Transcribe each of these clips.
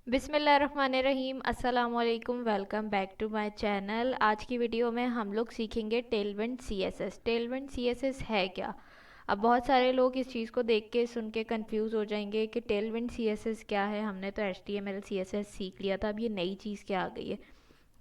बिस्मिल्लाहिर्रहमानिर्रहीम अस्सलाम वालेकुम। Welcome back to my channel. आज की वीडियो में हम लोग सीखेंगे टेलविंड सीएसएस। टेलविंड सीएसएस है क्या? अब बहुत सारे लोग इस चीज़ को देख के सुन के कंफ्यूज हो जाएंगे कि टेलविंड सीएसएस क्या है, हमने तो एचटीएमएल सीएसएस सीख लिया था, अब ये नई चीज़ क्या आ गई है।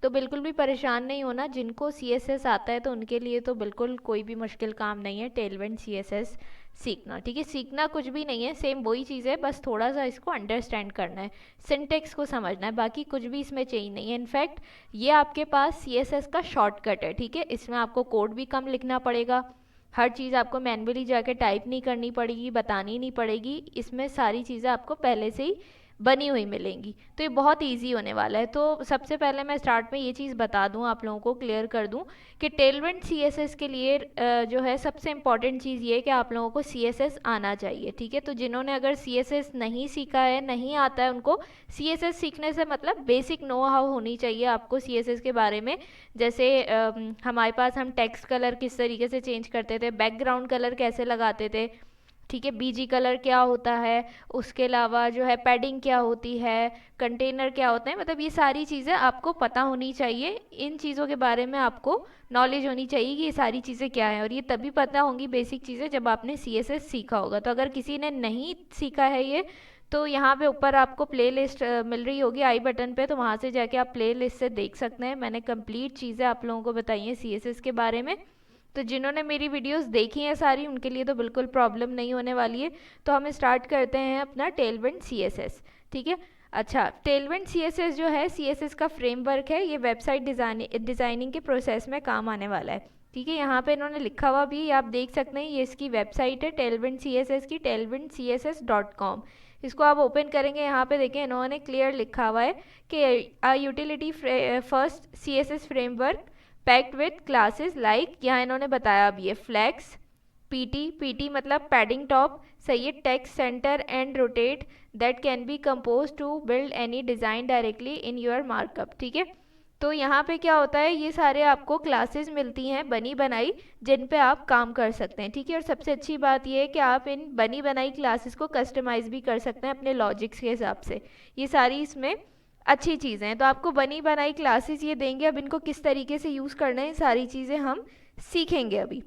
तो बिल्कुल भी परेशान नहीं होना, जिनको सीएसएस आता है तो उनके लिए तो बिल्कुल कोई भी मुश्किल काम नहीं है टेलविंड सीएसएस सीखना। ठीक है, सीखना कुछ भी नहीं है, सेम वही चीज़ है, बस थोड़ा सा इसको अंडरस्टैंड करना है, सिंटेक्स को समझना है, बाकी कुछ भी इसमें चाहिए नहीं है। इनफैक्ट ये आपके पास सीएसएस का शॉर्टकट है। ठीक है, इसमें आपको कोड भी कम लिखना पड़ेगा, हर चीज़ आपको मैन्युअली जाके टाइप नहीं करनी पड़ेगी, बतानी नहीं पड़ेगी, इसमें सारी चीज़ें आपको पहले से ही बनी हुई मिलेंगी। तो ये बहुत इजी होने वाला है। तो सबसे पहले मैं स्टार्ट में ये चीज़ बता दूं, आप लोगों को क्लियर कर दूं कि टेलविंड सीएसएस के लिए जो है सबसे इम्पॉर्टेंट चीज़ ये है कि आप लोगों को सीएसएस आना चाहिए। ठीक है, तो जिन्होंने अगर सीएसएस नहीं सीखा है, नहीं आता है, उनको सीएसएस सीखने से मतलब बेसिक नो हाउ होनी चाहिए आपको सीएसएस के बारे में। जैसे हमारे पास हम टेक्स्ट कलर किस तरीके से चेंज करते थे, बैकग्राउंड कलर कैसे लगाते थे, ठीक है, बीजी कलर क्या होता है, उसके अलावा जो है पैडिंग क्या होती है, कंटेनर क्या होता है, मतलब ये सारी चीज़ें आपको पता होनी चाहिए। इन चीज़ों के बारे में आपको नॉलेज होनी चाहिए कि ये सारी चीज़ें क्या है, और ये तभी पता होंगी बेसिक चीज़ें जब आपने सीएसएस सीखा होगा। तो अगर किसी ने नहीं सीखा है ये, तो यहाँ पे ऊपर आपको प्ले लिस्ट मिल रही होगी आई बटन पे, तो वहाँ से जाके आप प्ले लिस्ट से देख सकते हैं। मैंने कंप्लीट चीज़ें आप लोगों को बताई हैं सीएसएस के बारे में। तो जिन्होंने मेरी वीडियोस देखी हैं सारी, उनके लिए तो बिल्कुल प्रॉब्लम नहीं होने वाली है। तो हम स्टार्ट करते हैं अपना टेलविंड सीएसएस। ठीक है, अच्छा, टेलविंड सीएसएस जो है सीएसएस का फ्रेमवर्क है, ये वेबसाइट डिज़ाइनिंग के प्रोसेस में काम आने वाला है। ठीक है, यहाँ पे इन्होंने लिखा हुआ भी आप देख सकते हैं, ये इसकी वेबसाइट है टेलविंड सीएसएस की, tailwindcss.com। इसको आप ओपन करेंगे, यहाँ पे देखें इन्होंने क्लियर लिखा हुआ है कि utility first CSS framework packed with classes like, यहाँ इन्होंने बताया अब ये फ्लैक्स, पीटी, पीटी मतलब पैडिंग टॉप, सही है, text center and rotate that can be compose to build any design directly in your markup. ठीक है, तो यहाँ पे क्या होता है, ये सारे आपको क्लासेस मिलती हैं बनी बनाई, जिन पे आप काम कर सकते हैं। ठीक है, और सबसे अच्छी बात ये है कि आप इन बनी बनाई क्लासेस को कस्टमाइज भी कर सकते हैं अपने लॉजिक्स के हिसाब से। ये सारी इसमें अच्छी चीज़ें हैं। तो आपको बनी बनाई क्लासेस ये देंगे, अब इनको किस तरीके से यूज़ करना है सारी चीज़ें हम सीखेंगे अभी।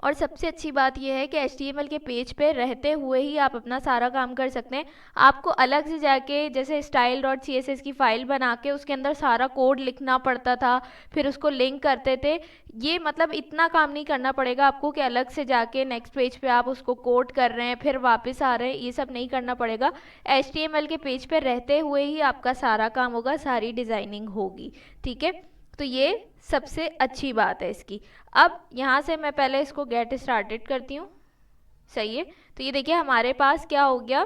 और सबसे अच्छी बात यह है कि HTML के पेज पे रहते हुए ही आप अपना सारा काम कर सकते हैं। आपको अलग से जाके जैसे style.css की फ़ाइल बना के उसके अंदर सारा कोड लिखना पड़ता था, फिर उसको लिंक करते थे, ये मतलब इतना काम नहीं करना पड़ेगा आपको कि अलग से जाके नेक्स्ट पेज पे आप उसको कोड कर रहे हैं फिर वापस आ रहे हैं, ये सब नहीं करना पड़ेगा। HTML के पेज पे रहते हुए ही आपका सारा काम होगा, सारी डिज़ाइनिंग होगी। ठीक है, तो ये सबसे अच्छी बात है इसकी। अब यहाँ से मैं पहले इसको गेट स्टार्टेड करती हूँ। सही है, तो ये देखिए हमारे पास क्या हो गया,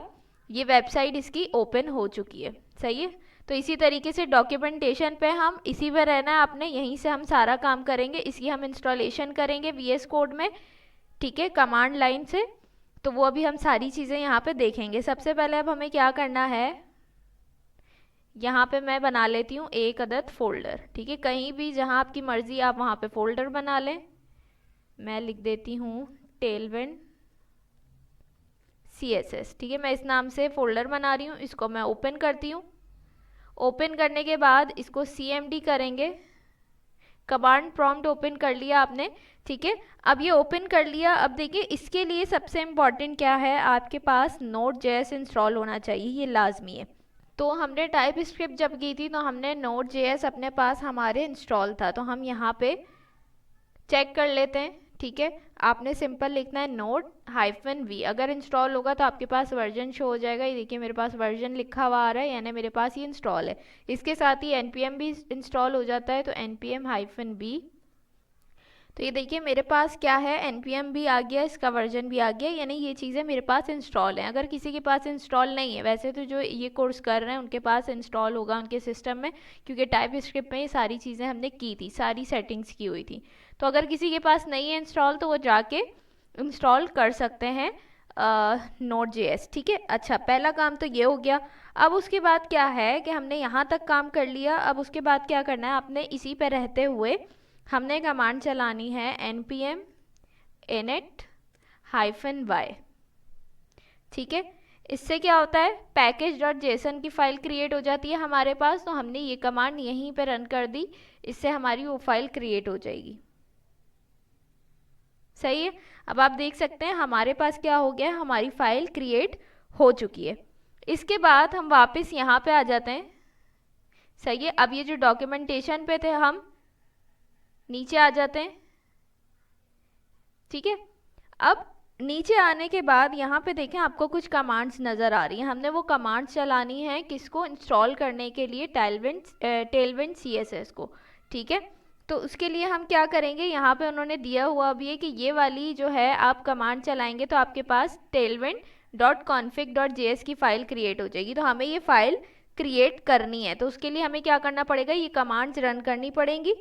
ये वेबसाइट इसकी ओपन हो चुकी है। सही है, तो इसी तरीके से डॉक्यूमेंटेशन पे हम इसी पे रहना है आपने, यहीं से हम सारा काम करेंगे, इसकी हम इंस्टॉलेशन करेंगे VS कोड में। ठीक है, कमांड लाइन से, तो वो अभी हम सारी चीज़ें यहाँ पे देखेंगे। सबसे पहले अब हमें क्या करना है, यहाँ पे मैं बना लेती हूँ एक अदद फोल्डर। ठीक है, कहीं भी जहाँ आपकी मर्ज़ी आप वहाँ पे फोल्डर बना लें। मैं लिख देती हूँ टेलविंड CSS। ठीक है, मैं इस नाम से फोल्डर बना रही हूँ, इसको मैं ओपन करती हूँ। ओपन करने के बाद इसको CMD करेंगे, कमांड प्रॉम्प्ट ओपन कर लिया आपने। ठीक है, अब ये ओपन कर लिया। अब देखिए इसके लिए सबसे इम्पॉर्टेंट क्या है, आपके पास Node.js इंस्टॉल होना चाहिए, ये लाजमी है। तो हमने टाइप स्क्रिप्ट जब की थी तो हमने Node.js अपने पास हमारे इंस्टॉल था, तो हम यहाँ पे चेक कर लेते हैं। ठीक है, आपने सिंपल लिखना है Node-v, अगर इंस्टॉल होगा तो आपके पास वर्जन शो हो जाएगा। ये देखिए मेरे पास वर्जन लिखा हुआ आ रहा है, यानी मेरे पास ये इंस्टॉल है। इसके साथ ही npm भी इंस्टॉल हो जाता है, तो npm-v, तो ये देखिए मेरे पास क्या है, npm भी आ गया, इसका वर्जन भी आ गया, यानी ये चीज़ें मेरे पास इंस्टॉल हैं। अगर किसी के पास इंस्टॉल नहीं है, वैसे तो जो ये कोर्स कर रहे हैं उनके पास इंस्टॉल होगा उनके सिस्टम में, क्योंकि टाइप स्क्रिप्ट में ये सारी चीज़ें हमने की थी, सारी सेटिंग्स की हुई थी। तो अगर किसी के पास नहीं है इंस्टॉल, तो वो जाके इंस्टॉल कर सकते हैं Node.js। ठीक है, अच्छा पहला काम तो ये हो गया। अब उसके बाद क्या है कि हमने यहाँ तक काम कर लिया, अब उसके बाद क्या करना है, आपने इसी पे रहते हुए हमने कमांड चलानी है npm init -y। ठीक है, इससे क्या होता है, package.json की फाइल क्रिएट हो जाती है हमारे पास। तो हमने ये कमांड यहीं पे रन कर दी, इससे हमारी वो फाइल क्रिएट हो जाएगी। सही है। अब आप देख सकते हैं हमारे पास क्या हो गया, हमारी फाइल क्रिएट हो चुकी है। इसके बाद हम वापस यहाँ पे आ जाते हैं। सही है। अब ये जो डॉक्यूमेंटेशन पे थे हम नीचे आ जाते हैं। ठीक है। अब नीचे आने के बाद यहाँ पे देखें आपको कुछ कमांड्स नज़र आ रही हैं। हमने वो कमांड्स चलानी है किसको, इंस्टॉल करने के लिए टेलविंड CSS को। ठीक है। तो उसके लिए हम क्या करेंगे, यहाँ पे उन्होंने दिया हुआ भी है कि ये वाली जो है आप कमांड चलाएंगे तो आपके पास tailwind.config.js की फ़ाइल क्रिएट हो जाएगी। तो हमें ये फ़ाइल क्रिएट करनी है, तो उसके लिए हमें क्या करना पड़ेगा, ये कमांड्स रन करनी पड़ेंगी।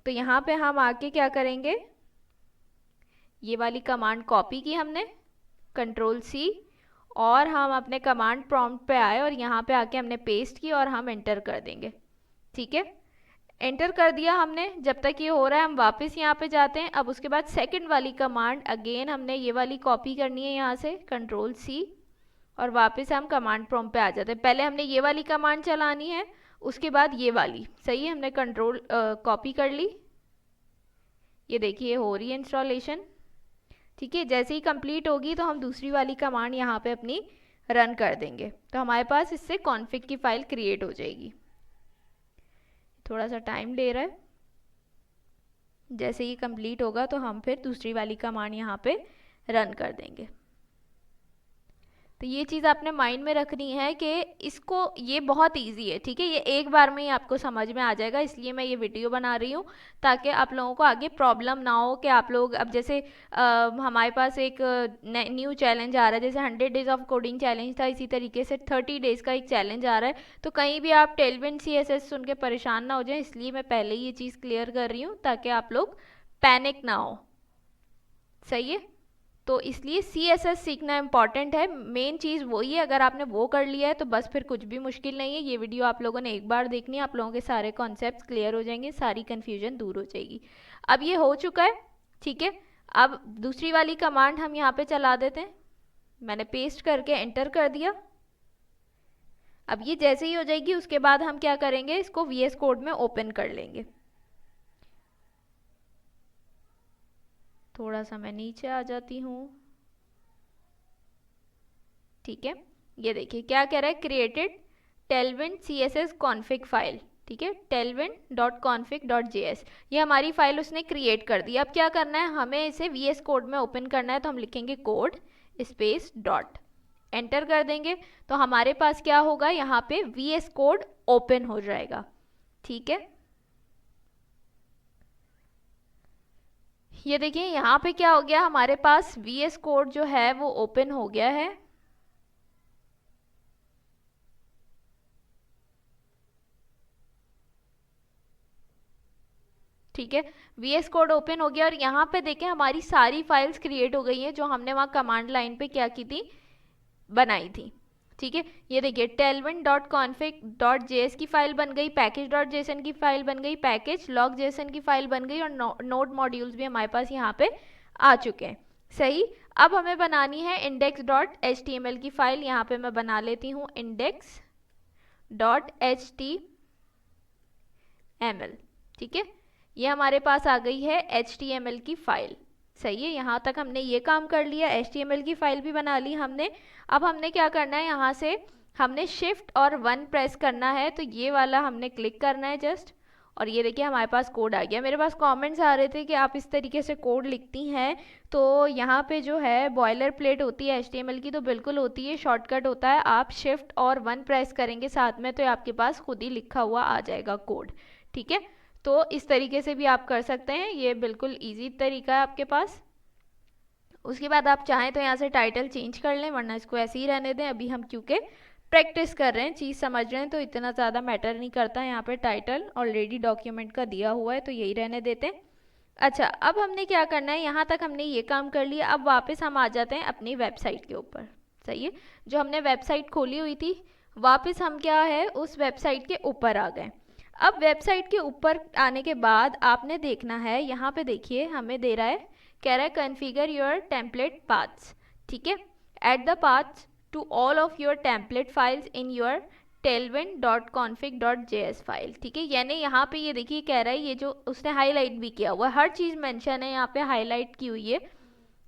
तो यहाँ पे हम आके क्या करेंगे, ये वाली कमांड कॉपी की हमने, Ctrl+C, और हम अपने कमांड प्रॉम्प्ट पे आए और यहाँ पे आके हमने पेस्ट की और हम एंटर कर देंगे। ठीक है। एंटर कर दिया हमने। जब तक ये हो रहा है हम वापस यहाँ पे जाते हैं। अब उसके बाद सेकंड वाली कमांड अगेन हमने ये वाली कॉपी करनी है यहाँ से, Ctrl+C, और वापस हम कमांड प्रॉम्प्ट पे आ जाते हैं। पहले हमने ये वाली कमांड चलानी है, उसके बाद ये वाली। सही है। हमने कॉपी कर ली। ये देखिए हो रही है इंस्टॉलेशन। ठीक है। जैसे ही कंप्लीट होगी तो हम दूसरी वाली कमांड यहाँ पे अपनी रन कर देंगे, तो हमारे पास इससे कॉन्फ़िग की फ़ाइल क्रिएट हो जाएगी। थोड़ा सा टाइम ले रहा है। जैसे ही कंप्लीट होगा तो हम फिर दूसरी वाली कमांड यहाँ पे रन कर देंगे। तो ये चीज़ आपने माइंड में रखनी है कि इसको, ये बहुत इजी है। ठीक है। ये एक बार में ही आपको समझ में आ जाएगा, इसलिए मैं ये वीडियो बना रही हूँ ताकि आप लोगों को आगे प्रॉब्लम ना हो कि आप लोग, अब जैसे हमारे पास एक न्यू चैलेंज आ रहा है, जैसे 100 डेज ऑफ कोडिंग चैलेंज था, इसी तरीके से 30 डेज़ का एक चैलेंज आ रहा है। तो कहीं भी आप टेलविंड CSS सुन के परेशान ना हो जाए, इसलिए मैं पहले ही ये चीज़ क्लियर कर रही हूँ ताकि आप लोग पैनिक ना हो। सही है। तो इसलिए CSS सीखना इम्पॉर्टेंट है, मेन चीज़ वही है। अगर आपने वो कर लिया है तो बस फिर कुछ भी मुश्किल नहीं है। ये वीडियो आप लोगों ने एक बार देखनी है, आप लोगों के सारे कॉन्सेप्ट्स क्लियर हो जाएंगे, सारी कन्फ्यूजन दूर हो जाएगी। अब ये हो चुका है। ठीक है। अब दूसरी वाली कमांड हम यहाँ पे चला देते हैं। मैंने पेस्ट करके एंटर कर दिया। अब ये जैसे ही हो जाएगी उसके बाद हम क्या करेंगे, इसको VS कोड में ओपन कर लेंगे। थोड़ा सा मैं नीचे आ जाती हूँ। ठीक है। ये देखिए क्या कह रहा है, created Tailwind CSS config file. ठीक है। tailwind.config.js, ये हमारी फाइल उसने क्रिएट कर दी। अब क्या करना है, हमें इसे VS कोड में ओपन करना है। तो हम लिखेंगे कोड स्पेस डॉट, एंटर कर देंगे तो हमारे पास क्या होगा, यहाँ पे VS कोड ओपन हो जाएगा। ठीक है। ये देखिए यहाँ पे क्या हो गया, हमारे पास VS कोड जो है वो ओपन हो गया है। ठीक है। VS कोड ओपन हो गया और यहाँ पे देखें हमारी सारी फाइल्स क्रिएट हो गई हैं जो हमने वहाँ कमांड लाइन पे क्या की थी, बनाई थी। ठीक है। ये देखिए tailwind.config.js की फाइल बन गई, package.json की फाइल बन गई, package log.json की फाइल बन गई, और नोड मॉड्यूल्स भी हमारे पास यहाँ पे आ चुके हैं। सही। अब हमें बनानी है index.html की फाइल। यहाँ पे मैं बना लेती हूँ index.html। ठीक है। ये हमारे पास आ गई है HTML की फाइल। सही है। यहाँ तक हमने ये काम कर लिया, HTML की फाइल भी बना ली हमने। अब हमने क्या करना है, यहाँ से हमने शिफ्ट और 1 प्रेस करना है। तो ये वाला हमने क्लिक करना है जस्ट, और ये देखिए हमारे पास कोड आ गया। मेरे पास कमेंट्स आ रहे थे कि आप इस तरीके से कोड लिखती हैं, तो यहाँ पे जो है बॉयलर प्लेट होती है HTML की, तो बिल्कुल होती है, शॉर्टकट होता है। आप शिफ्ट और 1 प्रेस करेंगे साथ में तो आपके पास खुद ही लिखा हुआ आ जाएगा कोड। ठीक है। तो इस तरीके से भी आप कर सकते हैं, ये बिल्कुल इजी तरीका है आपके पास। उसके बाद आप चाहें तो यहाँ से टाइटल चेंज कर लें, वरना इसको ऐसे ही रहने दें। अभी हम क्योंकि प्रैक्टिस कर रहे हैं, चीज़ समझ रहे हैं, तो इतना ज़्यादा मैटर नहीं करता। यहाँ पे टाइटल ऑलरेडी डॉक्यूमेंट का दिया हुआ है तो यही रहने देते हैं। अच्छा, अब हमने क्या करना है, यहाँ तक हमने ये काम कर लिया। अब वापस हम आ जाते हैं अपनी वेबसाइट के ऊपर। सही है। जो हमने वेबसाइट खोली हुई थी, वापस हम क्या है उस वेबसाइट के ऊपर आ गए। अब वेबसाइट के ऊपर आने के बाद आपने देखना है, यहाँ पे देखिए हमें दे रहा है, कह रहा है कॉन्फ़िगर योर टेम्पलेट पाथ्स। ठीक है। Add the paths to all of your template files in your tailwind.config.js file. ठीक है, यानी यहाँ पे ये देखिए कह रहा है, ये जो उसने हाईलाइट भी किया हुआ, हर चीज़ मेंशन है यहाँ पे, हाईलाइट की हुई है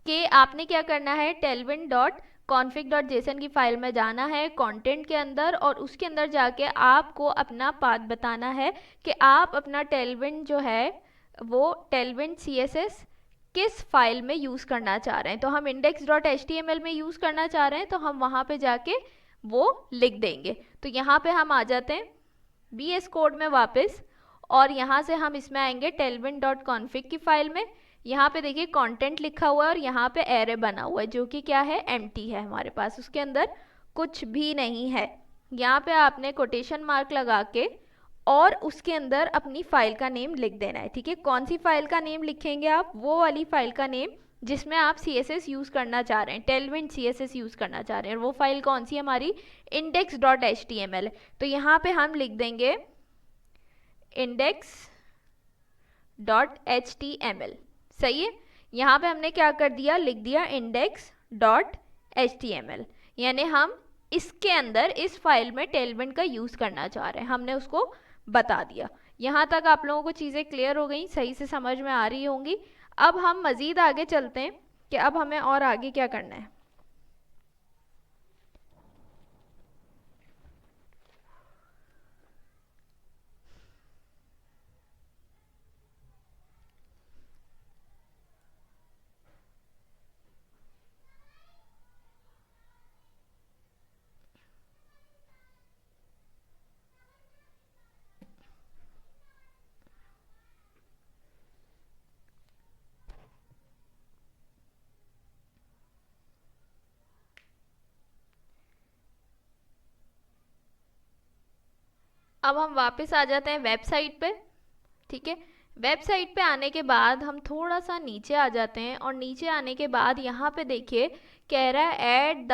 कि आपने क्या करना है, tailwind.config.json की फाइल में जाना है कंटेंट के अंदर, और उसके अंदर जाके आपको अपना पाथ बताना है कि आप अपना tailwind जो है वो tailwind css किस फाइल में यूज़ करना चाह रहे हैं। तो हम index.html में यूज़ करना चाह रहे हैं, तो हम वहाँ पे जाके वो लिख देंगे। तो यहाँ पे हम आ जाते हैं VS कोड में वापस, और यहाँ से हम इसमें आएंगे tailwind.config की फाइल में। यहाँ पे देखिए कंटेंट लिखा हुआ है और यहाँ पे एरे बना हुआ है जो कि क्या है, एम्प्टी है हमारे पास, उसके अंदर कुछ भी नहीं है। यहाँ पे आपने कोटेशन मार्क लगा के और उसके अंदर अपनी फाइल का नेम लिख देना है। ठीक है, कौन सी फाइल का नेम लिखेंगे आप, वो वाली फाइल का नेम जिसमें आप CSS यूज़ करना चाह रहे हैं, tailwind CSS यूज़ करना चाह रहे हैं, और वो फाइल कौन सी है हमारी, index.html। तो यहाँ पे हम लिख देंगे index.html। सही है, यहाँ पे हमने क्या कर दिया, लिख दिया index.html, यानी हम इसके अंदर इस फाइल में tailwind का यूज़ करना चाह रहे हैं, हमने उसको बता दिया। यहाँ तक आप लोगों को चीज़ें क्लियर हो गई, सही से समझ में आ रही होंगी। अब हम मज़ीद आगे चलते हैं कि अब हमें और आगे क्या करना है। अब हम वापस आ जाते हैं वेबसाइट पे। ठीक है, वेबसाइट पे आने के बाद हम थोड़ा सा नीचे आ जाते हैं, और नीचे आने के बाद यहाँ पे देखिए कह रहा है add the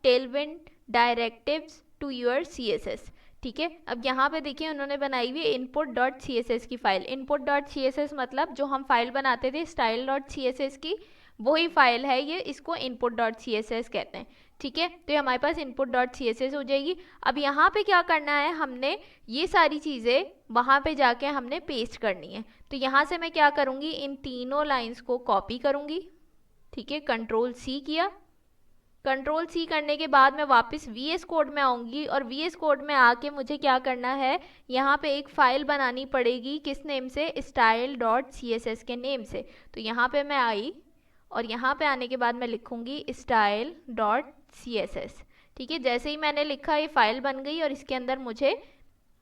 Tailwind directives to your CSS। ठीक है, अब यहाँ पे देखिए उन्होंने बनाई हुई input.css की फाइल। input.css मतलब जो हम फाइल बनाते थे style.css की, वही फाइल है ये, इसको input.css कहते हैं। ठीक है, तो ये हमारे पास input.css हो जाएगी। अब यहाँ पे क्या करना है, हमने ये सारी चीज़ें वहाँ पे जाके हमने पेस्ट करनी है। तो यहाँ से मैं क्या करूँगी, इन तीनों लाइंस को कॉपी करूँगी। ठीक है, Ctrl+C किया, Ctrl+C करने के बाद मैं वापस VS कोड में आऊँगी, और VS कोड में आके मुझे क्या करना है, यहाँ पे एक फ़ाइल बनानी पड़ेगी, किस नेम से, style.css के नेम से। तो यहाँ पे मैं आई, और यहाँ पे आने के बाद मैं लिखूँगी style.css। ठीक है, जैसे ही मैंने लिखा ये फाइल बन गई, और इसके अंदर मुझे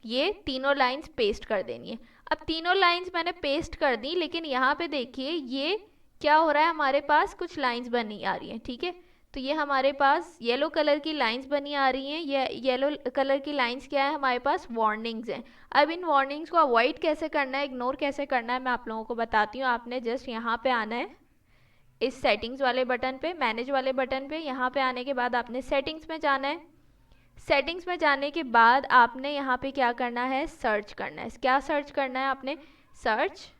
ये तीनों लाइंस पेस्ट कर देनी है। अब तीनों लाइंस मैंने पेस्ट कर दी, लेकिन यहाँ पे देखिए ये क्या हो रहा है, हमारे पास कुछ लाइंस बनी आ रही हैं। ठीक है, तो ये हमारे पास येलो कलर की लाइंस बनी आ रही हैं। ये येलो कलर की लाइंस क्या है, हमारे पास वार्निंग्स हैं। अब इन वार्निंग्स को अवॉइड कैसे करना है, इग्नोर कैसे करना है, मैं आप लोगों को बताती हूँ। आपने जस्ट यहाँ पे आना है, इस सेटिंग्स वाले बटन पे, मैनेज वाले बटन पे। यहाँ पे आने के बाद आपने सेटिंग्स में जाना है। सेटिंग्स में जाने के बाद आपने यहाँ पे क्या करना है, सर्च करना है। क्या सर्च करना है आपने, सर्च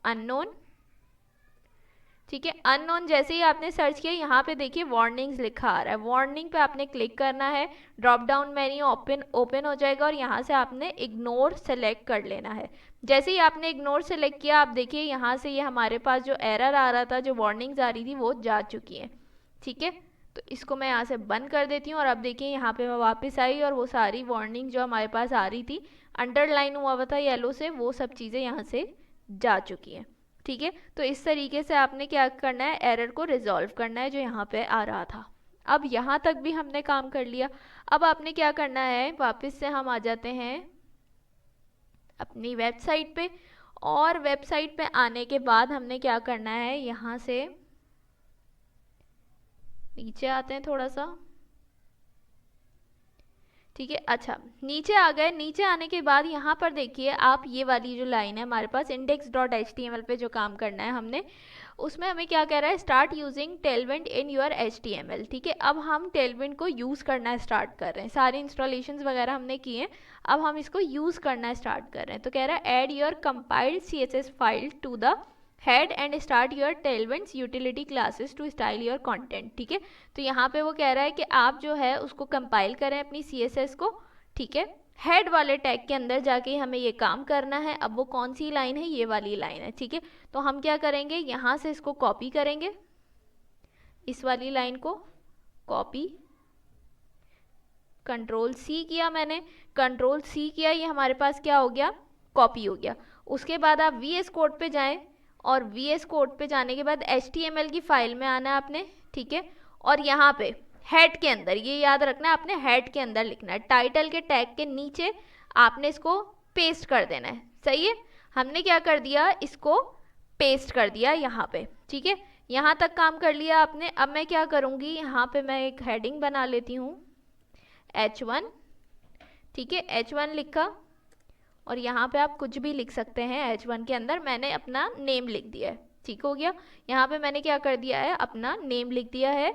अननोन। ठीक है, अननोन जैसे ही आपने सर्च किया, यहाँ पे देखिए वार्निंग्स लिखा आ रहा है। वार्निंग पे आपने क्लिक करना है, ड्रॉप डाउन मेन्यू ओपन हो जाएगा, और यहाँ से आपने इग्नोर सेलेक्ट कर लेना है। जैसे ही आपने इग्नोर सेलेक्ट किया, आप देखिए यहाँ से ये हमारे पास जो एरर आ रहा था, जो वार्निंग्स आ रही थी, वो जा चुकी है। ठीक है, तो इसको मैं यहाँ से बंद कर देती हूँ, और अब देखिए यहाँ पे मैं वापस आई, और वो सारी वार्निंग जो हमारे पास आ रही थी, अंडरलाइन हुआ हुआ था येलो से, वो सब चीज़ें यहाँ से जा चुकी हैं। ठीक है, तो इस तरीके से आपने क्या करना है, एरर को रिजॉल्व करना है जो यहाँ पे आ रहा था। अब यहाँ तक भी हमने काम कर लिया। अब आपने क्या करना है, वापस से हम आ जाते हैं अपनी वेबसाइट पे, और वेबसाइट पे आने के बाद हमने क्या करना है, यहाँ से नीचे आते हैं थोड़ा सा। ठीक है, अच्छा नीचे आ गए। नीचे आने के बाद यहाँ पर देखिए आप, ये वाली जो लाइन है हमारे पास index.html पे जो काम करना है हमने, उसमें हमें क्या कह रहा है, start using Tailwind in your HTML। ठीक है, अब हम टेलविंड को यूज़ करना स्टार्ट कर रहे हैं। सारे इंस्टॉलेशंस वगैरह हमने किए हैं, अब हम इसको यूज़ करना स्टार्ट कर रहे हैं। तो कह रहा है add your compiled CSS file to the head and start your Tailwind's utility classes to style your content. ठीक है, तो यहाँ पे वो कह रहा है कि आप जो है उसको कंपाइल करें अपनी CSS को। ठीक है, हेड वाले टैग के अंदर जाके हमें ये काम करना है। अब वो कौन सी लाइन है, ये वाली लाइन है। ठीक है, तो हम क्या करेंगे, यहाँ से इसको कॉपी करेंगे, इस वाली लाइन को कॉपी, Ctrl+C किया मैंने, Ctrl+C किया, ये हमारे पास क्या हो गया, कॉपी हो गया। उसके बाद आप VS कोड पे जाएं और VS कोड पे जाने के बाद HTML की फाइल में आना है आपने। ठीक है, और यहाँ पे हेड के अंदर, ये याद रखना है आपने हेड के अंदर लिखना है, टाइटल के टैग के नीचे आपने इसको पेस्ट कर देना है। सही है, हमने क्या कर दिया, इसको पेस्ट कर दिया यहाँ पे। ठीक है, यहाँ तक काम कर लिया आपने। अब मैं क्या करूँगी, यहाँ पे मैं एक हेडिंग बना लेती हूँ H1। ठीक है, H1 लिखा, और यहाँ पे आप कुछ भी लिख सकते हैं। H1 के अंदर मैंने अपना नेम लिख दिया है। ठीक हो गया, यहाँ पे मैंने क्या कर दिया है, अपना नेम लिख दिया है,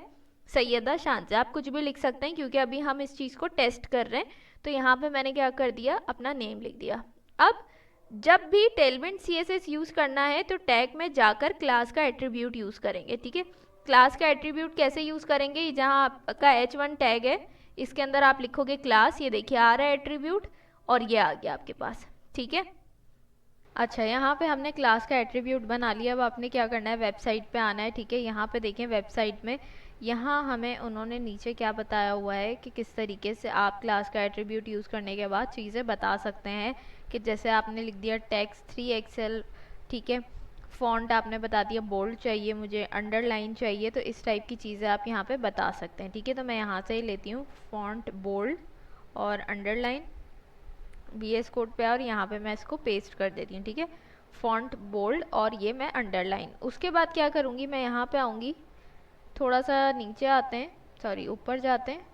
सैयदा शांजा। आप कुछ भी लिख सकते हैं क्योंकि अभी हम इस चीज़ को टेस्ट कर रहे हैं। तो यहाँ पे मैंने क्या कर दिया, अपना नेम लिख दिया। अब जब भी टेलविंड CSS यूज़ करना है तो टैग में जाकर क्लास का एट्रीब्यूट यूज़ करेंगे। ठीक है, क्लास का एट्रीब्यूट कैसे यूज़ करेंगे, जहाँ आपका H1 टैग है इसके अंदर आप लिखोगे क्लास, ये देखिए आ रहा है एट्रीब्यूट, और ये आ गया आपके पास। ठीक है, अच्छा यहाँ पे हमने क्लास का एट्रीब्यूट बना लिया। अब आपने क्या करना है, वेबसाइट पे आना है। ठीक है, यहाँ पे देखें वेबसाइट में, यहाँ हमें उन्होंने नीचे क्या बताया हुआ है कि किस तरीके से आप क्लास का एट्रीब्यूट यूज़ करने के बाद चीज़ें बता सकते हैं। कि जैसे आपने लिख दिया टेक्स्ट 3 XL। ठीक है, फॉन्ट आपने बता दिया बोल्ड चाहिए मुझे, अंडरलाइन चाहिए, तो इस टाइप की चीज़ें आप यहाँ पे बता सकते हैं। ठीक है, तो मैं यहाँ से ही लेती हूँ फॉन्ट बोल्ड और अंडरलाइन, VS कोड पे, और यहाँ पे मैं इसको पेस्ट कर देती हूँ। ठीक है, फॉन्ट बोल्ड और ये मैं अंडरलाइन। उसके बाद क्या करूँगी, मैं यहाँ पे आऊँगी, थोड़ा सा नीचे आते हैं, सॉरी ऊपर जाते हैं,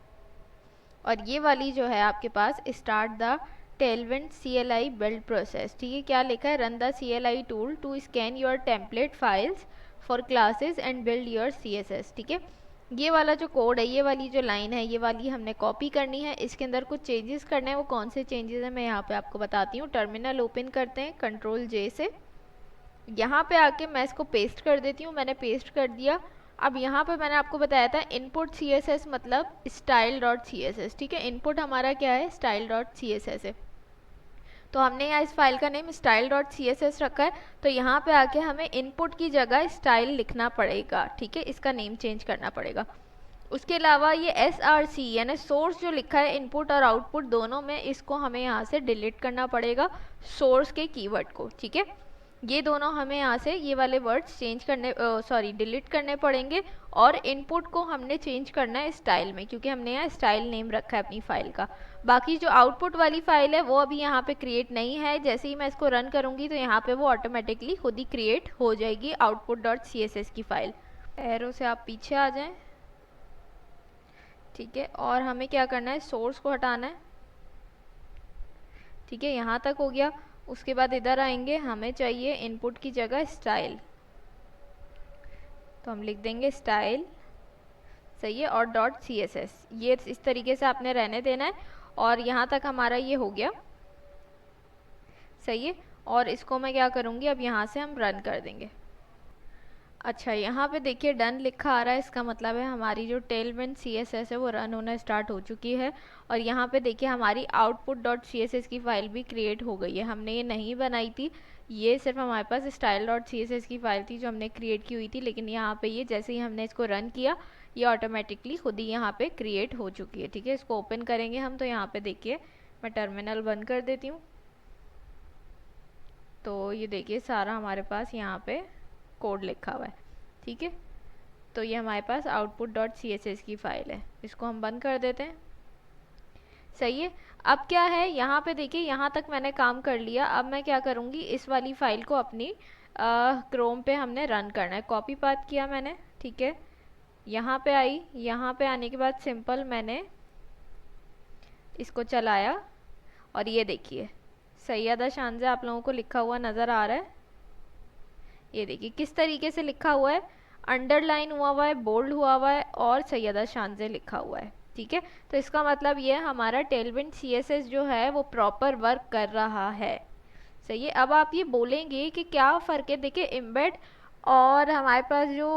और ये वाली जो है आपके पास start the Tailwind CLI build process. ठीक है, क्या लिखा है, run the CLI tool to scan your template files for classes and build your CSS। ठीक है, ये वाला जो कोड है, ये वाली जो लाइन है, ये वाली हमने कॉपी करनी है। इसके अंदर कुछ चेंजेस करने हैं, वो कौन से चेंजेस हैं मैं यहाँ पे आपको बताती हूँ। टर्मिनल ओपन करते हैं Ctrl+J से, यहाँ पे आके मैं इसको पेस्ट कर देती हूँ। मैंने पेस्ट कर दिया। अब यहाँ पे मैंने आपको बताया था इनपुट CSS मतलब style.css। ठीक है, इनपुट हमारा क्या है, style.css है, तो हमने यहाँ इस फाइल का नेम style.css रखा है। तो यहाँ पे आके हमें इनपुट की जगह स्टाइल लिखना पड़ेगा। ठीक है, इसका नेम चेंज करना पड़ेगा। उसके अलावा ये SRC यानी सोर्स जो लिखा है इनपुट और आउटपुट दोनों में, इसको हमें यहाँ से डिलीट करना पड़ेगा, सोर्स के कीवर्ड को। ठीक है, ये दोनों हमें यहाँ से ये वाले वर्ड्स चेंज करने डिलीट करने पड़ेंगे। और इनपुट को हमने चेंज करना है स्टाइल में, क्योंकि हमने यहाँ स्टाइल नेम रखा है अपनी फाइल का। बाकी जो आउटपुट वाली फाइल है वो अभी यहाँ पे क्रिएट नहीं है। जैसे ही मैं इसको रन करूँगी तो यहाँ पे वो ऑटोमेटिकली खुद ही क्रिएट हो जाएगी output.css की फाइल। एरो से आप पीछे आ जाएं। ठीक है, और हमें क्या करना है, सोर्स को हटाना है। ठीक है, यहाँ तक हो गया। उसके बाद इधर आएंगे, हमें चाहिए इनपुट की जगह स्टाइल, तो हम लिख देंगे स्टाइल। सही है, और .css, ये इस तरीके से आपने रहने देना है। और यहाँ तक हमारा ये हो गया। सही है, और इसको मैं क्या करूँगी, अब यहाँ से हम रन कर देंगे। अच्छा, यहाँ पे देखिए डन लिखा आ रहा है, इसका मतलब है हमारी जो टेलविंड CSS है वो रन होना स्टार्ट हो चुकी है। और यहाँ पे देखिए हमारी output.css की फाइल भी क्रिएट हो गई है। हमने ये नहीं बनाई थी, ये सिर्फ हमारे पास style.css की फाइल थी जो हमने क्रिएट की हुई थी। लेकिन यहाँ पे ये जैसे ही हमने इसको रन किया, ये ऑटोमेटिकली खुद ही यहाँ पे क्रिएट हो चुकी है। ठीक है, इसको ओपन करेंगे हम, तो यहाँ पे देखिए मैं टर्मिनल बंद कर देती हूँ। तो ये देखिए सारा हमारे पास यहाँ पे कोड लिखा हुआ है। ठीक है, तो ये हमारे पास output.css की फाइल है, इसको हम बंद कर देते हैं। सही है, अब क्या है, यहाँ पे देखिए यहाँ तक मैंने काम कर लिया। अब मैं क्या करूँगी, इस वाली फाइल को अपनी क्रोम पे हमने रन करना है। कॉपी पाथ किया मैंने। ठीक है, यहाँ पे आई, यहाँ पे आने के बाद सिंपल मैंने इसको चलाया, और ये देखिए सैयदा शांजा आप लोगों को लिखा हुआ नज़र आ रहा है। ये देखिए किस तरीके से लिखा हुआ है, अंडरलाइन हुआ हुआ है, बोल्ड हुआ हुआ है, और सैयदा शांजे लिखा हुआ है। ठीक है, तो इसका मतलब ये हमारा टेलविंड CSS जो है वो प्रॉपर वर्क कर रहा है। सही है। अब आप ये बोलेंगे कि क्या फ़र्क है। देखिए एम्बेड और हमारे पास जो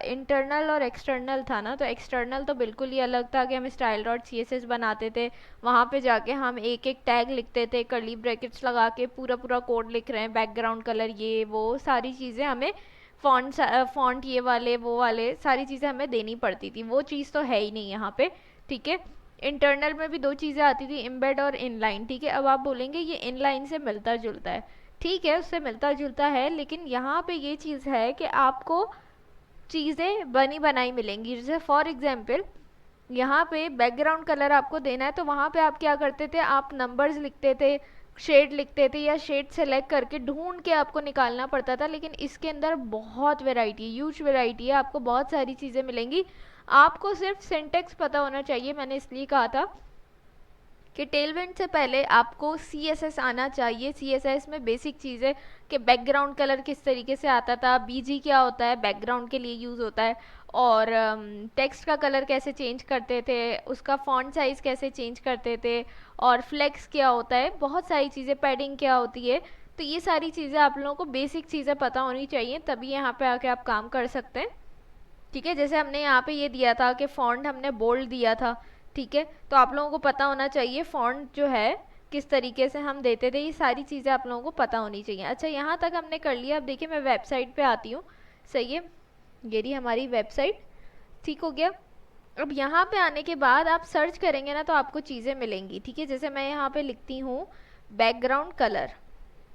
इंटरनल और एक्सटर्नल था ना, तो एक्सटर्नल तो बिल्कुल ही अलग था कि हम स्टाइल डॉट CSS बनाते थे, वहाँ पे जाके हम एक एक टैग लिखते थे, कर्ली ब्रैकेट्स लगा के पूरा पूरा कोड लिख रहे हैं, बैकग्राउंड कलर ये वो सारी चीज़ें हमें, फॉन्ट फॉन्ट ये वाले वो वाले सारी चीज़ें हमें देनी पड़ती थी। वो चीज़ तो है ही नहीं यहाँ पे, ठीक है। इंटरनल में भी दो चीज़ें आती थी, इम्बेड और इनलाइन, ठीक है। अब आप बोलेंगे ये इनलाइन से मिलता जुलता है, ठीक है, उससे मिलता जुलता है, लेकिन यहाँ पे ये चीज़ है कि आपको चीज़ें बनी बनाई मिलेंगी। जैसे फॉर एग्जांपल यहाँ पे बैकग्राउंड कलर आपको देना है, तो वहाँ पे आप क्या करते थे, आप नंबर्स लिखते थे, शेड लिखते थे, या शेड सेलेक्ट करके ढूंढ के आपको निकालना पड़ता था। लेकिन इसके अंदर बहुत वैरायटी है, ह्यूज वैरायटी है, आपको बहुत सारी चीज़ें मिलेंगी। आपको सिर्फ सिंटेक्स पता होना चाहिए। मैंने इसलिए कहा था कि टेलविंड से पहले आपको CSS आना चाहिए। CSS में बेसिक चीज़ है कि बैकग्राउंड कलर किस तरीके से आता था, BG क्या होता है, बैकग्राउंड के लिए यूज़ होता है, और टेक्स्ट का कलर कैसे चेंज करते थे, उसका फॉन्ट साइज़ कैसे चेंज करते थे, और फ्लेक्स क्या होता है, बहुत सारी चीज़ें, पैडिंग क्या होती है। तो ये सारी चीज़ें आप लोगों को बेसिक चीज़ें पता होनी चाहिए, तभी यहाँ पे आके आप काम कर सकते हैं, ठीक है। जैसे हमने यहाँ पे ये दिया था कि फॉन्ट हमने बोल्ड दिया था, ठीक है, तो आप लोगों को पता होना चाहिए फॉन्ट जो है किस तरीके से हम देते थे, ये सारी चीज़ें आप लोगों को पता होनी चाहिए। अच्छा, यहाँ तक हमने कर लिया। अब देखिए मैं वेबसाइट पे आती हूँ, सही है, ये रही हमारी वेबसाइट, ठीक हो गया। अब यहाँ पे आने के बाद आप सर्च करेंगे ना, तो आपको चीज़ें मिलेंगी, ठीक है। जैसे मैं यहाँ पे लिखती हूँ बैकग्राउंड कलर,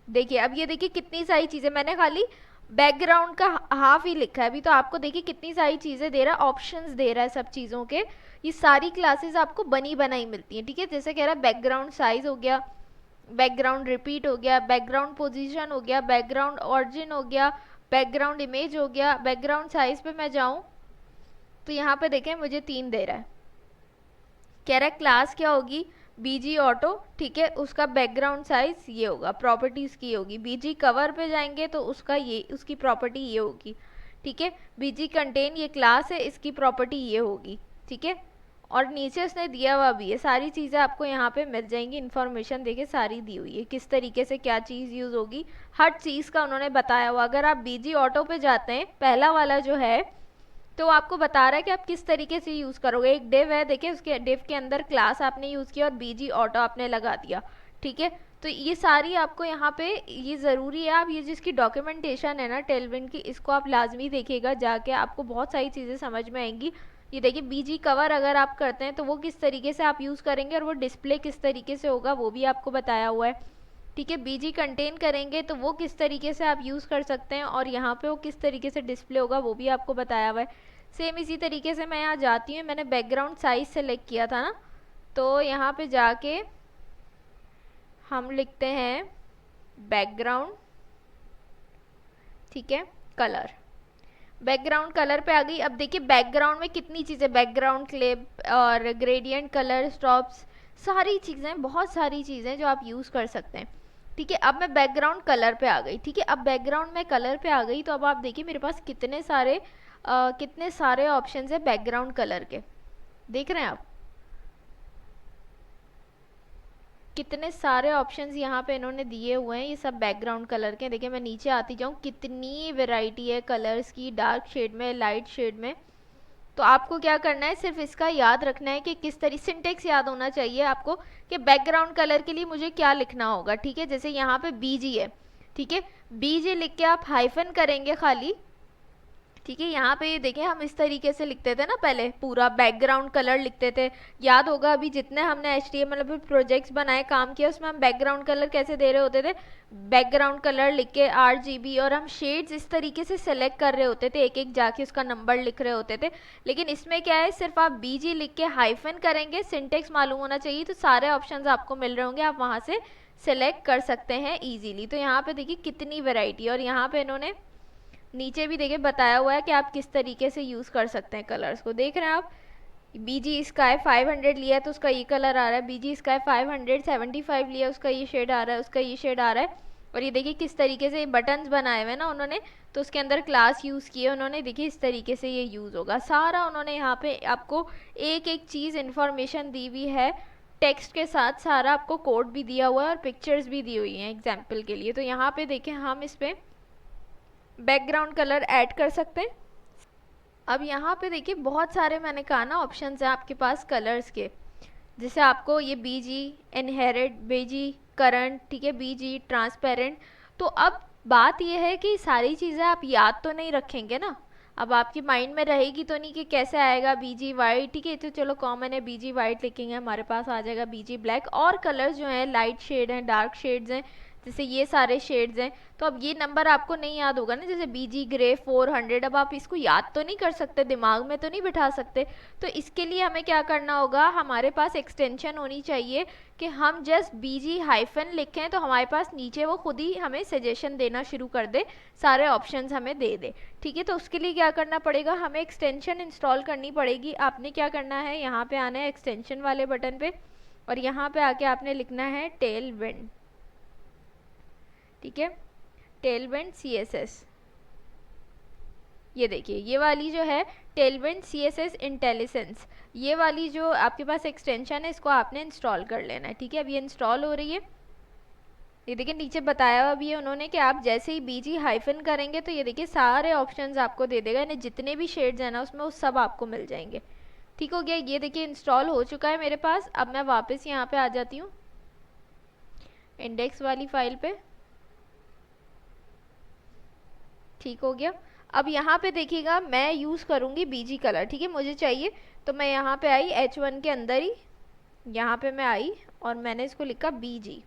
देखिए अब ये देखिए कितनी सारी चीज़ें, मैंने खाली बैकग्राउंड का हाफ ही लिखा है अभी, तो आपको देखिए कितनी सारी चीज़ें दे रहा है, ऑप्शंस दे रहा है सब चीज़ों के। ये सारी क्लासेस आपको बनी बनाई मिलती हैं, ठीक है। जैसे कह रहा है बैकग्राउंड साइज हो गया, बैकग्राउंड रिपीट हो गया, बैकग्राउंड पोजीशन हो गया, बैकग्राउंड ऑरिजिन हो गया, बैकग्राउंड इमेज हो गया। बैकग्राउंड साइज पे मैं जाऊँ तो यहाँ पे देखें मुझे 3 दे रहा है, कह रहा है क्लास क्या होगी, BG ऑटो, ठीक है, उसका बैकग्राउंड साइज ये होगा, प्रॉपर्टीज की होगी। BG कवर पे जाएंगे तो उसका ये, उसकी प्रॉपर्टी ये होगी, ठीक है। BG कंटेन ये क्लास है, इसकी प्रॉपर्टी ये होगी, ठीक है। और नीचे उसने दिया हुआ भी है, सारी चीज़ें आपको यहाँ पे मिल जाएंगी। इन्फॉर्मेशन देखिए सारी दी हुई है, किस तरीके से क्या चीज़ यूज़ होगी, हर चीज़ का उन्होंने बताया हुआ। अगर आप BG ऑटो पे जाते हैं, पहला वाला जो है, तो आपको बता रहा है कि आप किस तरीके से यूज़ करोगे। एक डिव है, देखिए उसके डिव के अंदर क्लास आपने यूज़ किया और BG ऑटो आपने लगा दिया, ठीक है। तो ये सारी आपको यहाँ पे ये ज़रूरी है, आप ये जिसकी डॉक्यूमेंटेशन है ना टेलविंड की, इसको आप लाजमी देखिएगा जाके, आपको बहुत सारी चीज़ें समझ में आएंगी। ये देखिए BG कवर अगर आप करते हैं तो वो किस तरीके से आप यूज़ करेंगे, और वो डिस्प्ले किस तरीके से होगा वो भी आपको बताया हुआ है, ठीक है। BG कंटेन करेंगे तो वो किस तरीके से आप यूज़ कर सकते हैं, और यहाँ पे वो किस तरीके से डिस्प्ले होगा वो भी आपको बताया हुआ है। सेम इसी तरीके से मैं यहाँ जाती हूँ, मैंने बैकग्राउंड साइज सेलेक्ट किया था ना, तो यहाँ पे जाके हम लिखते हैं बैकग्राउंड, ठीक है, कलर। बैकग्राउंड कलर पे आ गई। अब देखिए बैकग्राउंड में कितनी चीज़ें, बैकग्राउंड क्लिप और ग्रेडियंट कलर, स्टॉप्स, सारी चीज़ें, बहुत सारी चीज़ें जो आप यूज़ कर सकते हैं, ठीक है। अब मैं बैकग्राउंड कलर पे आ गई, ठीक है। अब बैकग्राउंड में कलर पे आ गई, तो अब आप देखिए मेरे पास कितने सारे ऑप्शंस है बैकग्राउंड कलर के, देख रहे हैं आप कितने सारे ऑप्शंस यहाँ पे इन्होंने दिए हुए हैं, ये सब बैकग्राउंड कलर के। देखिए मैं नीचे आती जाऊँ, कितनी वैरायटी है कलर्स की, डार्क शेड में, लाइट शेड में। तो आपको क्या करना है, सिर्फ इसका याद रखना है कि किस तरीके, सिंटेक्स याद होना चाहिए आपको कि बैकग्राउंड कलर के लिए मुझे क्या लिखना होगा, ठीक है। जैसे यहाँ पे BG है, ठीक है, BG लिख के आप हाइफन करेंगे खाली, ठीक है। यहाँ पे ये देखें हम इस तरीके से लिखते थे ना, पहले पूरा बैकग्राउंड कलर लिखते थे, याद होगा अभी जितने हमने HTML मतलब प्रोजेक्ट्स बनाए, काम किया, उसमें हम बैकग्राउंड कलर कैसे दे रहे होते थे, बैकग्राउंड कलर लिख के RGB, और हम शेड्स इस तरीके से सेलेक्ट कर रहे होते थे, एक एक जाके उसका नंबर लिख रहे होते थे। लेकिन इसमें क्या है, सिर्फ आप BG लिख के हाइफन करेंगे, सिंटेक्स मालूम होना चाहिए, तो सारे ऑप्शन आपको मिल रहे होंगे, आप वहाँ से सेलेक्ट कर सकते हैं ईजीली। तो यहाँ पे देखिए कितनी वेराइटी, और यहाँ पे इन्होंने नीचे भी देखिए बताया हुआ है कि आप किस तरीके से यूज़ कर सकते हैं कलर्स को, देख रहे हैं आप। BG स्काई 500 लिया है तो उसका ये कलर आ रहा है, BG स्काई 575 लिया उसका ये शेड आ रहा है, उसका ये शेड आ रहा है। और ये देखिए किस तरीके से ये बटन्स बनाए हुए हैं ना उन्होंने, तो उसके अंदर क्लास यूज़ किए उन्होंने, देखिए इस तरीके से ये यूज़ होगा सारा, उन्होंने यहाँ पे आपको एक एक चीज़ इन्फॉर्मेशन दी हुई है। टेक्स्ट के साथ सारा आपको कोड भी दिया हुआ है और पिक्चर्स भी दी हुई हैं एग्जाम्पल के लिए। तो यहाँ पे देखें हम इस पर बैकग्राउंड कलर ऐड कर सकते हैं। अब यहाँ पे देखिए बहुत सारे मैंने कहा ना ऑप्शंस हैं आपके पास कलर्स के, जैसे आपको ये बीजी, इनहेरिट, बीजी करंट, ठीक है, बीजी ट्रांसपेरेंट। तो अब बात ये है कि सारी चीज़ें आप याद तो नहीं रखेंगे ना, अब आपकी माइंड में रहेगी तो नहीं कि कैसे आएगा बीजी वाइट, ठीक है, तो चलो कॉमन है बीजी वाइट लिखेंगे, हमारे पास आ जाएगा बीजी ब्लैक। और कलर्स जो हैं लाइट शेड हैं, डार्क शेड्स हैं, जैसे ये सारे शेड्स हैं। तो अब ये नंबर आपको नहीं याद होगा ना, जैसे बीजी ग्रे 400, अब आप इसको याद तो नहीं कर सकते, दिमाग में तो नहीं बिठा सकते। तो इसके लिए हमें क्या करना होगा, हमारे पास एक्सटेंशन होनी चाहिए कि हम जस्ट बीजी हाइफन लिखें तो हमारे पास नीचे वो खुद ही हमें सजेशन देना शुरू कर दे, सारे ऑप्शंस हमें दे दे, ठीक है। तो उसके लिए क्या करना पड़ेगा, हमें एक्सटेंशन इंस्टॉल करनी पड़ेगी। आपने क्या करना है, यहाँ पे आना है एक्सटेंशन वाले बटन पे और यहाँ पे आके आपने लिखना है टेलविंड, ठीक है, टेलविंड CSS। ये देखिए ये वाली जो है टेलविंड CSS इंटेलिजेंस, ये वाली जो आपके पास एक्सटेंशन है इसको आपने इंस्टॉल कर लेना है, ठीक है। अब ये इंस्टॉल हो रही है, ये देखिए नीचे बताया हुआ भी है उन्होंने कि आप जैसे ही बीजी हाइफन करेंगे तो ये देखिए सारे ऑप्शंस आपको दे देगा, यानी जितने भी शेड्स हैं ना उसमें वो सब आपको मिल जाएंगे। ठीक हो गया, ये देखिए इंस्टॉल हो चुका है मेरे पास। अब मैं वापस यहाँ पे आ जाती हूँ इंडेक्स वाली फाइल पे, ठीक हो गया। अब यहाँ पे देखिएगा मैं यूज़ करूँगी बीजी कलर, ठीक है, मुझे चाहिए तो मैं यहाँ पे आई H1 के अंदर ही, यहाँ पे मैं आई और मैंने इसको लिखा बीजी,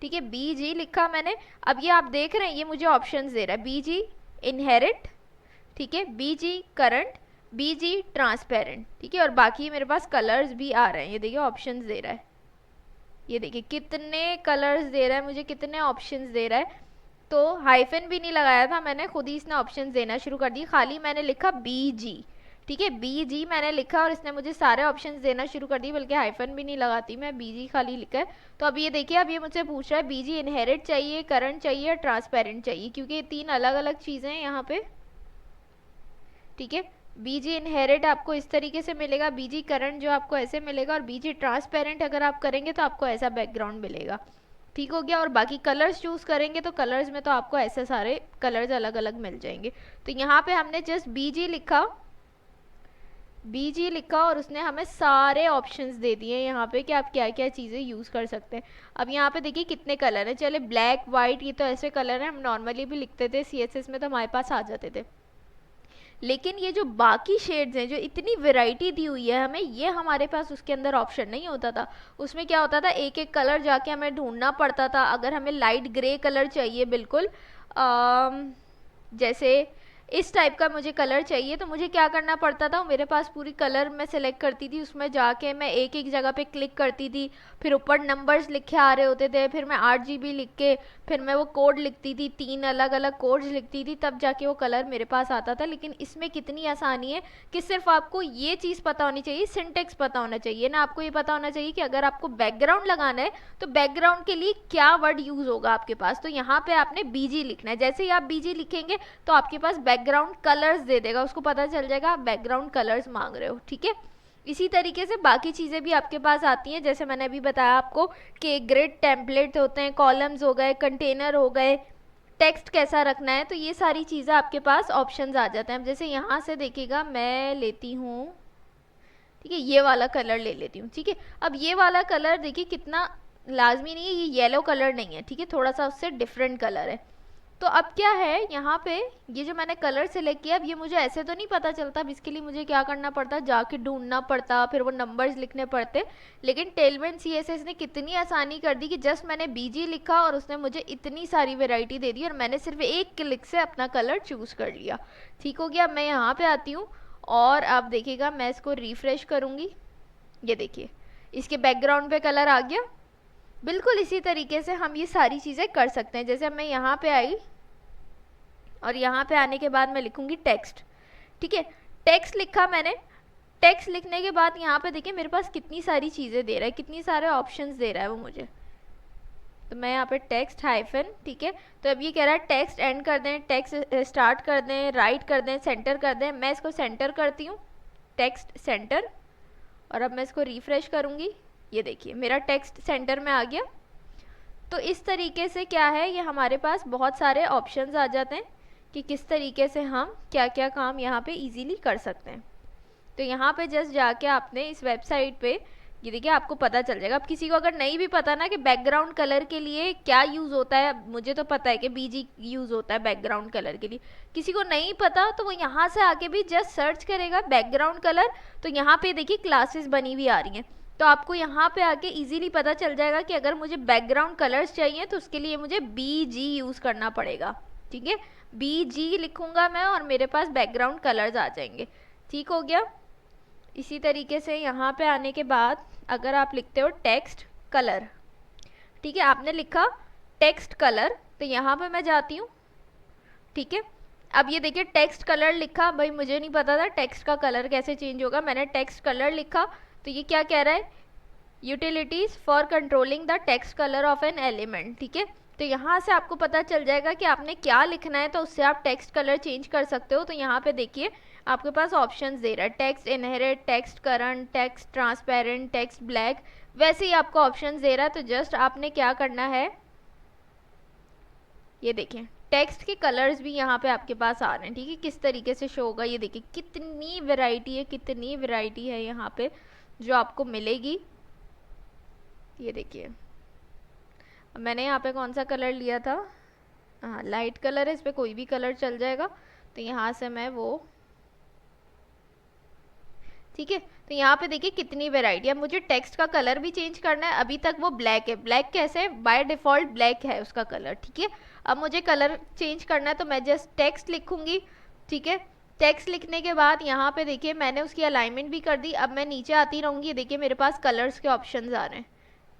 ठीक है, बीजी लिखा मैंने। अब ये आप देख रहे हैं ये मुझे ऑप्शंस दे रहा है, बीजी इनहेरिट, ठीक है, बीजी करंट, बीजी ट्रांसपेरेंट, ठीक है, और बाकी मेरे पास कलर्स भी आ रहे हैं, ये देखिए ऑप्शंस दे रहा है, ये देखिए कितने कलर्स दे रहा है मुझे, कितने ऑप्शंस दे रहा है। तो हाइफन भी नहीं लगाया था मैंने, खुद ही इसने ऑप्शंस देना शुरू कर दिए, खाली मैंने लिखा बीजी, ठीक है, बीजी मैंने लिखा और इसने मुझे सारे ऑप्शंस देना शुरू कर दिए, बल्कि हाइफन भी नहीं लगाती मैं, बीजी खाली लिखा है। तो अब ये देखिए अब ये मुझसे पूछ रहा है बीजी इनहेरिट चाहिए, करंट चाहिए, ट्रांसपेरेंट चाहिए, क्योंकि ये तीन अलग अलग चीज़ें हैं यहाँ पे, ठीक है। बीजी इनहेरिट आपको इस तरीके से मिलेगा, बीजी करंट जो आपको ऐसे मिलेगा, और बीजी ट्रांसपेरेंट अगर आप करेंगे तो आपको ऐसा बैकग्राउंड मिलेगा, ठीक हो गया। और बाकी कलर्स चूज करेंगे तो कलर्स में तो आपको ऐसे सारे कलर्स अलग अलग मिल जाएंगे। तो यहाँ पे हमने जस्ट बीजी लिखा, बीजी लिखा और उसने हमें सारे ऑप्शंस दे दिए यहाँ पे कि आप क्या क्या चीज़ें यूज़ कर सकते हैं। अब यहाँ पे देखिए कितने कलर हैं, चले ब्लैक वाइट ये तो ऐसे कलर हैं, हम नॉर्मली भी लिखते थे CSS में तो हमारे पास आ जाते थे, लेकिन ये जो बाकी शेड्स हैं, जो इतनी वैरायटी दी हुई है हमें, ये हमारे पास उसके अंदर ऑप्शन नहीं होता था। उसमें क्या होता था, एक एक कलर जाके हमें ढूंढना पड़ता था। अगर हमें लाइट ग्रे कलर चाहिए बिल्कुल जैसे इस टाइप का मुझे कलर चाहिए, तो मुझे क्या करना पड़ता था, मेरे पास पूरी कलर मैं सिलेक्ट करती थी, उसमें जाके मैं एक एक जगह पे क्लिक करती थी, फिर ऊपर नंबर्स लिखे आ रहे होते थे, फिर मैं 8GB लिख के फिर मैं वो कोड लिखती थी, 3 अलग अलग कोड्स लिखती थी, तब जाके वो कलर मेरे पास आता था। लेकिन इसमें कितनी आसानी है कि सिर्फ आपको ये चीज़ पता होनी चाहिए, सिंटेक्स पता होना चाहिए ना, आपको ये पता होना चाहिए कि अगर आपको बैकग्राउंड लगाना है तो बैकग्राउंड के लिए क्या वर्ड यूज़ होगा आपके पास। तो यहाँ पे आपने बीजी लिखना है, जैसे ही आप बीजी लिखेंगे तो आपके पास बैकग्राउंड कलर्स दे देगा, उसको पता चल जाएगा आप बैकग्राउंड कलर्स मांग रहे हो, ठीक है। इसी तरीके से बाकी चीज़ें भी आपके पास आती हैं, जैसे मैंने अभी बताया आपको कि ग्रिड टेम्पलेट होते हैं, कॉलम्स हो गए, कंटेनर हो गए, टेक्स्ट कैसा रखना है, तो ये सारी चीज़ें आपके पास ऑप्शंस आ जाते हैं। अब जैसे यहाँ से देखिएगा मैं लेती हूँ, ठीक है, ये वाला कलर ले लेती हूँ, ठीक है। अब ये वाला कलर देखिए कितना लाजमी नहीं है, ये येलो कलर नहीं है, ठीक है, थोड़ा सा उससे डिफरेंट कलर है। तो अब क्या है यहाँ पे, ये जो मैंने कलर सेलेक्ट किया, अब ये मुझे ऐसे तो नहीं पता चलता, अब इसके लिए मुझे क्या करना पड़ता, जाके ढूंढना पड़ता, फिर वो नंबर्स लिखने पड़ते। लेकिन टेलविंड CSS ने कितनी आसानी कर दी कि जस्ट मैंने बीजी लिखा और उसने मुझे इतनी सारी वेराइटी दे दी और मैंने सिर्फ एक क्लिक से अपना कलर चूज़ कर लिया, ठीक हो गया। मैं यहाँ पे आती हूँ और आप देखिएगा मैं इसको रिफ्रेश करूँगी, ये देखिए इसके बैकग्राउंड पे कलर आ गया। बिल्कुल इसी तरीके से हम ये सारी चीज़ें कर सकते हैं। जैसे मैं यहाँ पे आई और यहाँ पे आने के बाद मैं लिखूँगी टेक्स्ट, ठीक है, टेक्स्ट लिखा मैंने। टेक्स्ट लिखने के बाद यहाँ पे देखिए मेरे पास कितनी सारी चीज़ें दे रहा है, कितनी सारे ऑप्शंस दे रहा है वो मुझे। तो मैं यहाँ पे टेक्स्ट हाइफन, ठीक है, तो अब ये कह रहा है टेक्स्ट एंड कर दें, टेक्स्ट स्टार्ट कर दें, राइट कर दें, सेंटर कर दें। मैं इसको सेंटर करती हूँ, टेक्स्ट सेंटर, और अब मैं इसको रिफ्रेश करूँगी, ये देखिए मेरा टेक्स्ट सेंटर में आ गया। तो इस तरीके से क्या है, ये हमारे पास बहुत सारे ऑप्शंस आ जाते हैं कि किस तरीके से हम क्या क्या काम यहाँ पे इजीली कर सकते हैं। तो यहाँ पे जस्ट जाके आपने इस वेबसाइट पे ये देखिए आपको पता चल जाएगा। अब किसी को अगर नहीं भी पता ना कि बैकग्राउंड कलर के लिए क्या यूज़ होता है, मुझे तो पता है कि बीजी यूज़ होता है बैकग्राउंड कलर के लिए, किसी को नहीं पता तो वो यहाँ से आके भी जस्ट सर्च करेगा बैकग्राउंड कलर। तो यहाँ पे देखिए क्लासेस बनी हुई आ रही हैं, तो आपको यहाँ पे आके इजीली पता चल जाएगा कि अगर मुझे बैकग्राउंड कलर्स चाहिए तो उसके लिए मुझे BG यूज़ करना पड़ेगा। ठीक है, BG लिखूंगा मैं और मेरे पास बैकग्राउंड कलर्स आ जाएंगे। ठीक हो गया। इसी तरीके से यहाँ पे आने के बाद अगर आप लिखते हो टेक्स्ट कलर, ठीक है, आपने लिखा टेक्स्ट कलर, तो यहाँ पे मैं जाती हूँ। ठीक है, अब ये देखिए टेक्स्ट कलर लिखा, भाई मुझे नहीं पता था टेक्स्ट का कलर कैसे चेंज होगा, मैंने टेक्स्ट कलर लिखा। तो ये क्या कह रहा है, utilities for controlling the text colour of an element. ठीक है, तो यहाँ से आपको पता चल जाएगा कि आपने क्या लिखना है, तो उससे आप टेक्स्ट कलर चेंज कर सकते हो। तो यहाँ पे देखिए आपके पास ऑप्शंस दे रहा है, text inherit, text current, text transparent, text black, वैसे ही आपको ऑप्शंस दे रहा है। तो जस्ट आपने क्या करना है, ये देखिए टेक्स्ट के कलर्स भी यहाँ पे आपके पास आ रहे हैं। ठीक है, किस तरीके से शो होगा, ये देखिए कितनी वैरायटी है, कितनी वैरायटी है यहाँ पे जो आपको मिलेगी। ये देखिए मैंने यहाँ पे कौन सा कलर लिया था, हाँ लाइट कलर है, इस पर कोई भी कलर चल जाएगा। तो यहाँ से मैं वो, ठीक है, तो यहाँ पे देखिए कितनी वैरायटी है। अब मुझे टेक्स्ट का कलर भी चेंज करना है, अभी तक वो ब्लैक है, ब्लैक कैसे, बाय डिफ़ॉल्ट ब्लैक है उसका कलर। ठीक है, अब मुझे कलर चेंज करना है तो मैं जस्ट टेक्स्ट लिखूंगी। ठीक है, टेक्स्ट लिखने के बाद यहाँ पे देखिए मैंने उसकी अलाइनमेंट भी कर दी। अब मैं नीचे आती रहूँगी, देखिए मेरे पास कलर्स के ऑप्शंस आ रहे हैं,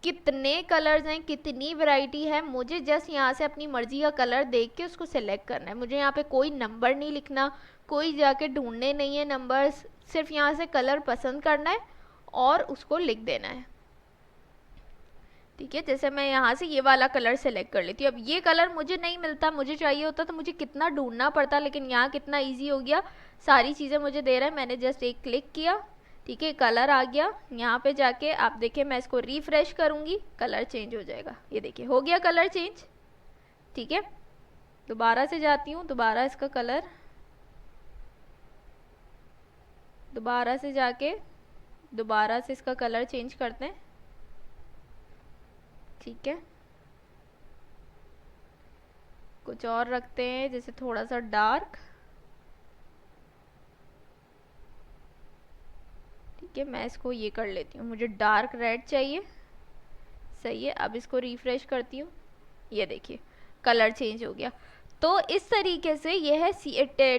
कितने कलर्स हैं, कितनी वैरायटी है। मुझे जस्ट यहाँ से अपनी मर्जी का कलर देख के उसको सिलेक्ट करना है। मुझे यहाँ पे कोई नंबर नहीं लिखना, कोई जाके ढूंढने नहीं है नंबर्स, सिर्फ यहाँ से कलर पसंद करना है और उसको लिख देना है। ठीक है, जैसे मैं यहाँ से ये वाला कलर सेलेक्ट कर लेती हूँ। अब ये कलर मुझे नहीं मिलता, मुझे चाहिए होता तो मुझे कितना ढूंढना पड़ता, लेकिन यहाँ कितना ईजी हो गया, सारी चीज़ें मुझे दे रहा है। मैंने जस्ट एक क्लिक किया, ठीक है, कलर आ गया। यहाँ पे जाके आप देखिए मैं इसको रिफ्रेश करूँगी, कलर चेंज हो जाएगा। ये देखिए हो गया कलर चेंज। ठीक है, दोबारा से जाती हूँ, दोबारा इसका कलर, दोबारा से जाके दोबारा से इसका कलर चेंज करते हैं। ठीक है, कुछ और रखते हैं, जैसे थोड़ा सा डार्क। ठीक है, मैं इसको ये कर लेती हूँ, मुझे डार्क रेड चाहिए। सही है, अब इसको रिफ्रेश करती हूँ, ये देखिए कलर चेंज हो गया। तो इस तरीके से ये है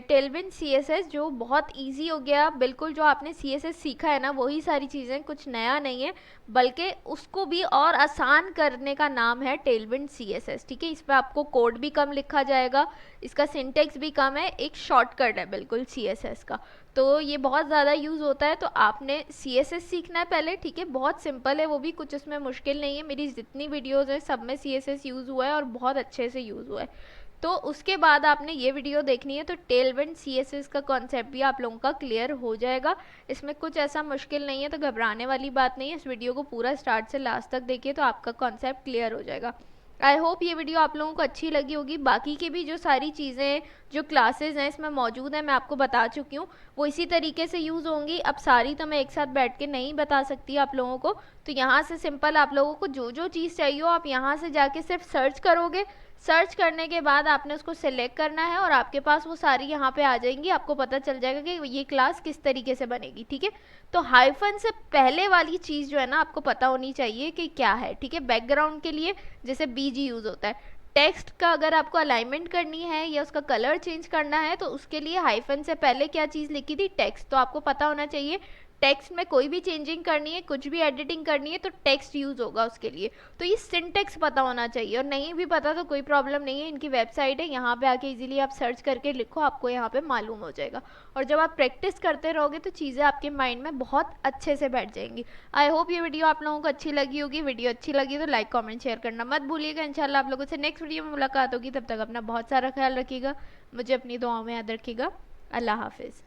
टेलविंड CSS, जो बहुत इजी हो गया। बिल्कुल जो आपने CSS सीखा है ना वही सारी चीज़ें, कुछ नया नहीं है, बल्कि उसको भी और आसान करने का नाम है टेलविंड CSS। ठीक है, इस पर आपको कोड भी कम लिखा जाएगा, इसका सिंटेक्स भी कम है, एक शॉर्टकट है बिल्कुल CSS का। तो ये बहुत ज़्यादा यूज़ होता है, तो आपने CSS सीखना है पहले। ठीक है, बहुत सिंपल है वो भी, कुछ उसमें मुश्किल नहीं है। मेरी जितनी वीडियोज़ हैं सब में CSS यूज़ हुआ है और बहुत अच्छे से यूज़ हुआ है। तो उसके बाद आपने ये वीडियो देखनी है, तो टेलविंड CSS का कॉन्सेप्ट भी आप लोगों का क्लियर हो जाएगा। इसमें कुछ ऐसा मुश्किल नहीं है, तो घबराने वाली बात नहीं है। इस वीडियो को पूरा स्टार्ट से लास्ट तक देखिए तो आपका कॉन्सेप्ट क्लियर हो जाएगा। आई होप ये वीडियो आप लोगों को अच्छी लगी होगी। बाकी की भी जो सारी चीज़ें, जो क्लासेस हैं इसमें मौजूद हैं, मैं आपको बता चुकी हूँ, वो इसी तरीके से यूज़ होंगी। अब सारी तो मैं एक साथ बैठ के नहीं बता सकती आप लोगों को, तो यहाँ से सिंपल आप लोगों को जो जो चीज़ चाहिए हो आप यहाँ से जाके सिर्फ सर्च करोगे। सर्च करने के बाद आपने उसको सिलेक्ट करना है और आपके पास वो सारी यहाँ पे आ जाएंगी। आपको पता चल जाएगा कि ये क्लास किस तरीके से बनेगी। ठीक है, तो हाइफन से पहले वाली चीज़ जो है ना आपको पता होनी चाहिए कि क्या है। ठीक है, बैकग्राउंड के लिए जैसे BG यूज़ होता है, टेक्स्ट का अगर आपको अलाइनमेंट करनी है या उसका कलर चेंज करना है तो उसके लिए हाइफन से पहले क्या चीज़ लिखी थी, टेक्स्ट। तो आपको पता होना चाहिए टेक्स्ट में कोई भी चेंजिंग करनी है, कुछ भी एडिटिंग करनी है तो टेक्स्ट यूज़ होगा उसके लिए। तो ये सिंटेक्स पता होना चाहिए, और नहीं भी पता तो कोई प्रॉब्लम नहीं है, इनकी वेबसाइट है, यहाँ पे आके इजीली आप सर्च करके लिखो, आपको यहाँ पे मालूम हो जाएगा। और जब आप प्रैक्टिस करते रहोगे तो चीज़ें आपके माइंड में बहुत अच्छे से बैठ जाएंगी। आई होप ये वीडियो आप लोगों को अच्छी लगी होगी। वीडियो अच्छी लगी तो लाइक कॉमेंट शेयर करना मत भूलिएगा। इंशाल्लाह आप लोगों से नेक्स्ट वीडियो में मुलाकात होगी, तब तक अपना बहुत सारा ख्याल रखिएगा, मुझे अपनी दुआओं में याद रखिएगा। अल्लाह हाफिज़।